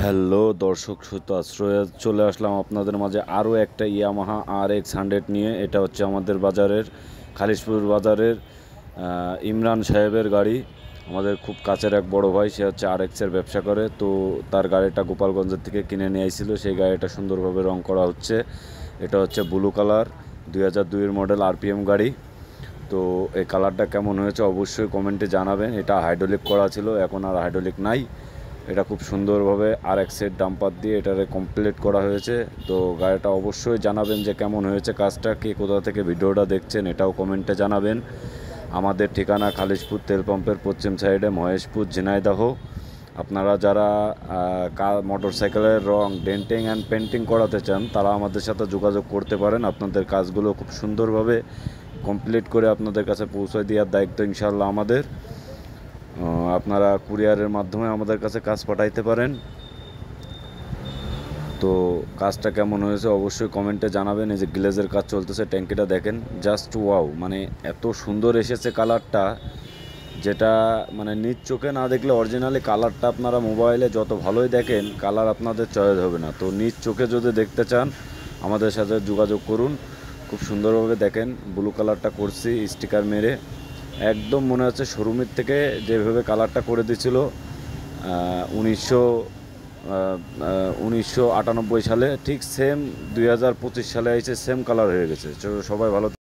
Hello দর্শক শ্রোতা আশ্রয়ে চলে আসলাম আপনাদের মাঝে আরও একটা ইয়ামাহা RX 100 নিয়ে। এটা হচ্ছে আমাদের বাজারের খালিশপুর বাজারের ইমরান সাহেবের গাড়ি। আমাদের খুব কাছের এক বড় ভাই, সে হচ্ছে RX-এর ব্যবসা করে। তো তার গাড়িটা গোপালগঞ্জের থেকে কিনে নিয়ে আইছিল। সেই গাড়িটা সুন্দরভাবে রং করা হচ্ছে। এটা হচ্ছে ব্লু কালার, 2002-এর মডেল RPM গাড়ি। তো এই কালারটা কেমন হয়েছে অবশ্যই কমেন্টে জানাবেন। এটা হাইড্রোলিক করা ছিল, এখন আর হাইড্রোলিক নাই। এটা খুব সুন্দরভাবে RX-এর ডাম্পার দিয়ে এটারে কমপ্লিট করা হয়েছে। তো গাড়িটা অবশ্যই জানাবেন যে কেমন হয়েছে কাজটা, কে কোথা থেকে ভিডিওটা দেখছেন এটাও কমেন্টে জানাবেন। আমাদের ঠিকানা খালিশপুর তেল পাম্পের পশ্চিম সাইডে, মহেশপুর, ঝিনাইদহ। আপনারা যারা মোটরসাইকেলের রং ডেন্টিং অ্যান্ড পেন্টিং করাতে চান তারা আমাদের সাথে যোগাযোগ করতে পারেন। আপনাদের কাজগুলো খুব সুন্দরভাবে কমপ্লিট করে আপনাদের কাছে পৌঁছে দেওয়ার দায়িত্ব ইনশাল্লাহ আমাদের। আপনারা কুরিয়ারের মাধ্যমে আমাদের কাছে কাজ পাঠাইতে পারেন। তো কাজটা কেমন হয়েছে অবশ্যই কমেন্টে জানাবেন। এই যে গ্লেজের কাজ চলতেছে, ট্যাঙ্কিটা দেখেন, জাস্ট ওয়াও। মানে এত সুন্দর এসেছে কালারটা, যেটা মানে নিজ চোখে না দেখলে অরিজিনালি কালারটা আপনারা মোবাইলে যত ভালোই দেখেন কালার আপনাদের চয়েস হবে না। তো নিজ চোখে যদি দেখতে চান আমাদের সাথে যোগাযোগ করুন। খুব সুন্দরভাবে দেখেন ব্লু কালারটা করছি স্টিকার মেরে, একদম মনে হচ্ছে শোরুমের থেকে যেভাবে কালারটা করে দিয়েছিল 1998 সালে, ঠিক সেম 2025 সালে এসে সেম কালার হয়ে গেছে। সবাই ভালো।